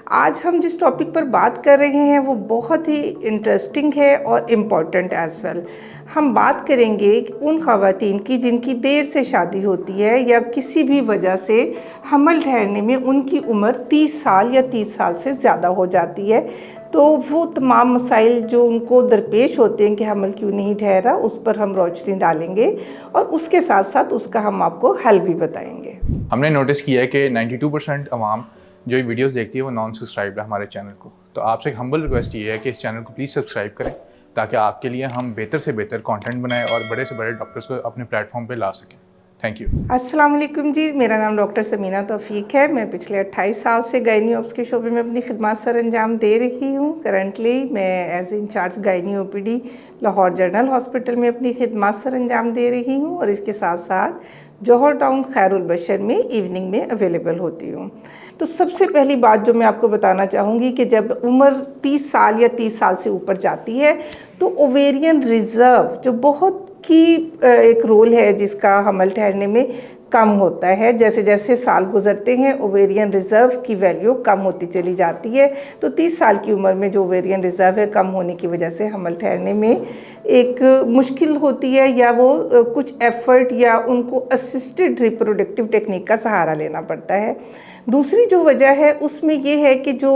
आज हम जिस टॉपिक पर बात कर रहे हैं वो बहुत ही इंटरेस्टिंग है और इम्पॉर्टेंट एज़ वेल। हम बात करेंगे उन ख़वातीन की जिनकी देर से शादी होती है या किसी भी वजह से हमल ठहरने में उनकी उम्र 30 साल या 30 साल से ज़्यादा हो जाती है। तो वो तमाम मसाइल जो उनको दरपेश होते हैं कि हमल क्यों नहीं ठहरा, उस पर हम रोशनी डालेंगे और उसके साथ साथ उसका हम आपको हल भी बताएंगे। हमने नोटिस किया है कि 92% अवाम जो ये वीडियोस देखती है वो नॉन सब्सक्राइब्ड है हमारे चैनल को। तो आपसे एक हम्बल रिक्वेस्ट ये है कि इस चैनल को प्लीज़ सब्सक्राइब करें ताकि आपके लिए हम बेहतर से बेहतर कंटेंट बनाएं और बड़े से बड़े डॉक्टर्स को अपने प्लेटफॉर्म पे ला सकें। Thank you. अस्सलाम वालेकुम जी, मेरा नाम डॉक्टर समीना तौफीक है। मैं पिछले 28 साल से गायनी ऑप्स के शोबे में अपनी खिदमत सर अंजाम दे रही हूँ। करंटली मैं as incharge gynae OPD Lahore general hospital में अपनी खिदमत सर अंजाम दे रही हूँ और इसके साथ साथ जौहर टाउन खैरुल बशर में इवनिंग में अवेलेबल होती हूँ। तो सबसे पहली बात जो मैं आपको बताना चाहूँगी कि जब उम्र 30 साल या 30 साल से ऊपर जाती है तो ओवेरियन रिज़र्व जो बहुत की एक रोल है जिसका हमल ठहरने में कम होता है। जैसे जैसे साल गुजरते हैं ओवेरियन रिज़र्व की वैल्यू कम होती चली जाती है। तो 30 साल की उम्र में जो ओवेरियन रिज़र्व है कम होने की वजह से हमल ठहरने में एक मुश्किल होती है या वो कुछ एफ़र्ट या उनको असिस्टेड रिप्रोडक्टिव टेक्निक का सहारा लेना पड़ता है। दूसरी जो वजह है उसमें ये है कि जो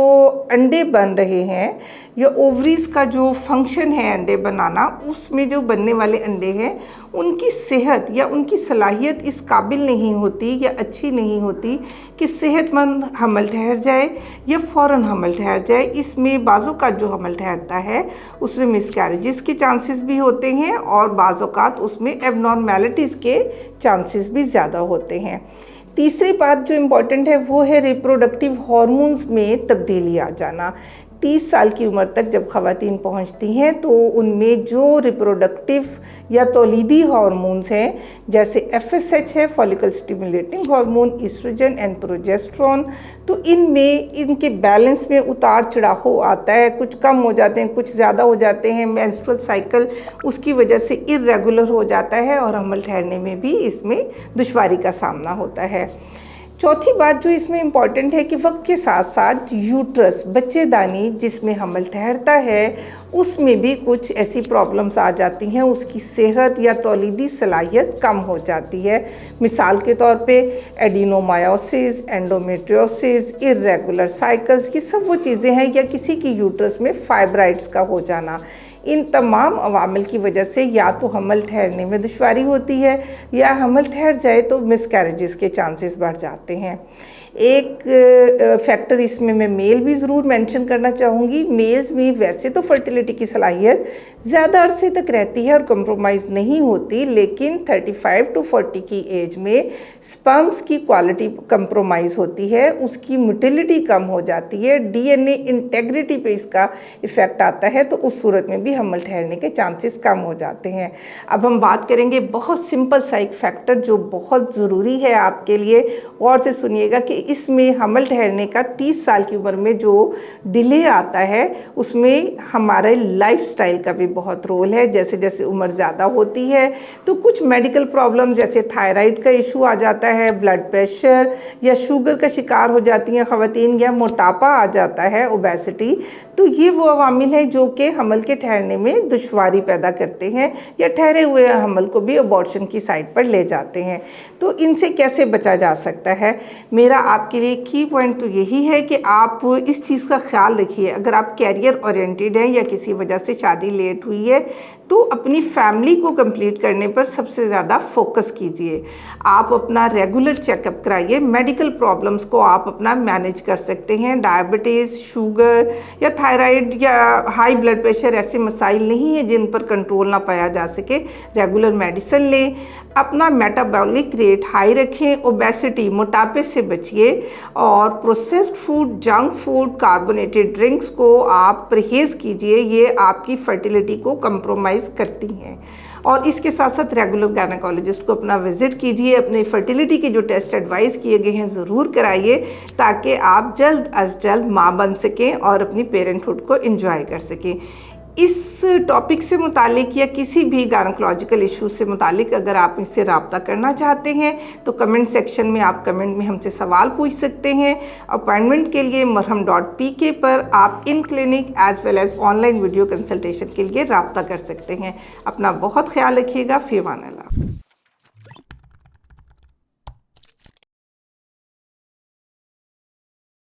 अंडे बन रहे हैं या ओवरीज़ का जो फंक्शन है अंडे बनाना, उसमें जो बनने वाले अंडे हैं उनकी सेहत या उनकी सलाहियत इस काबिल नहीं होती या अच्छी नहीं होती कि सेहतमंद हमल ठहर जाए या फ़ौरन हमल ठहर जाए। इसमें बाज़ों का जो हमल ठहरता है उसमें मिसकैरेजेस के चांसेस भी होते हैं और बाज़ों का उसमें एबनॉर्मेलिटीज़ के चांसेस भी ज़्यादा होते हैं। तीसरी बात जो इम्पॉर्टेंट है वो है रिप्रोडक्टिव हार्मोन्स में तब्दीली आ जाना। 30 साल की उम्र तक जब ख़वातीन पहुंचती हैं तो उनमें जो रिप्रोडक्टिव या तौलीदी हार्मोन्स हैं जैसे FSH है, follicle stimulating hormone, oestrogen and progesterone, तो इनमें इनके बैलेंस में उतार चढ़ाव आता है। कुछ कम हो जाते हैं, कुछ ज़्यादा हो जाते हैं। मेंस्ट्रुअल साइकिल उसकी वजह से इर्रेगुलर हो जाता है और हमल ठहरने में भी इसमें दुश्वारी का सामना होता है। चौथी बात जो इसमें इम्पॉर्टेंट है कि वक्त के साथ साथ यूट्रस, बच्चेदानी जिसमें हमल ठहरता है, उसमें भी कुछ ऐसी प्रॉब्लम्स आ जाती हैं। उसकी सेहत या तौलीदी सलाहियत कम हो जाती है। मिसाल के तौर पे एडिनोमायोसिस, एंडोमेट्रियोसिस, इर्रेगुलर साइकिल्स, ये सब वो चीज़ें हैं, या किसी की यूट्रस में फाइब्राइड्स का हो जाना। इन तमाम अवामिल की वजह से या तो हमल ठहरने में दुश्वारी होती है या हमल ठहर जाए तो मिसकैरेजेस के चांसेस बढ़ जाते हैं। एक फैक्टर इसमें मैं मेल भी ज़रूर मेंशन करना चाहूँगी। मेल्स में वैसे तो फर्टिलिटी की सलाहियत ज़्यादा अरसे तक रहती है और कंप्रोमाइज़ नहीं होती, लेकिन 35 to 40 की एज में स्पर्म्स की क्वालिटी कंप्रोमाइज़ होती है, उसकी मोटिलिटी कम हो जाती है, DNA इंटेग्रिटी पे इसका इफ़ेक्ट आता है, तो उस सूरत में भी हमल ठहरने के चांसेस कम हो जाते हैं। अब हम बात करेंगे बहुत सिंपल सा एक फैक्टर जो बहुत ज़रूरी है आपके लिए, गौर से सुनिएगा कि इसमें हमल ठहरने का 30 साल की उम्र में जो डिले आता है उसमें हमारे लाइफस्टाइल का भी बहुत रोल है। जैसे जैसे उम्र ज़्यादा होती है तो कुछ मेडिकल प्रॉब्लम जैसे थायराइड का इशू आ जाता है, ब्लड प्रेशर या शुगर का शिकार हो जाती हैं ख़वातीन, या मोटापा आ जाता है, ओबेसिटी। तो ये वो अवामिल हैं जो कि हमल के ठहरने में दुश्वारी पैदा करते हैं या ठहरे हुए हमल को भी अबॉर्शन की साइड पर ले जाते हैं। तो इनसे कैसे बचा जा सकता है? मेरा आपके लिए की पॉइंट तो यही है कि आप इस चीज़ का ख्याल रखिए। अगर आप कैरियर ओरिएंटेड हैं या किसी वजह से शादी लेट हुई है तो अपनी फैमिली को कंप्लीट करने पर सबसे ज़्यादा फोकस कीजिए। आप अपना रेगुलर चेकअप कराइए। मेडिकल प्रॉब्लम्स को आप अपना मैनेज कर सकते हैं। डायबिटीज़, शुगर या थायराइड या हाई ब्लड प्रेशर ऐसे मसाइल नहीं हैं जिन पर कंट्रोल ना पाया जा सके। रेगुलर मेडिसिन लें, अपना मेटाबॉलिक रेट हाई रखें, ओबेसिटी, मोटापे से बचिए और processed food, junk food, carbonated drinks को आप परहेज़ कीजिए। ये आपकी फर्टिलिटी को कंप्रोमाइज़ करती हैं। और इसके साथ साथ रेगुलर गायनेकोलॉजिस्ट को अपना विज़िट कीजिए। अपने फर्टिलिटी के जो टेस्ट एडवाइस किए गए हैं ज़रूर कराइए ताकि आप जल्द अज जल्द माँ बन सकें और अपनी पेरेंटहुड को एंजॉय कर सकें। इस टॉपिक से मुतालिक या किसी भी गायनेकोलॉजिकल इशू से मुतालिक अगर आप इससे रब्ता करना चाहते हैं तो कमेंट सेक्शन में आप कमेंट में हमसे सवाल पूछ सकते हैं। अपॉइंटमेंट के लिए marham.pk पर आप in clinic as well as online video consultation के लिए रब्ता कर सकते हैं। अपना बहुत ख्याल रखिएगा। फ़ी अमान अल्लाह।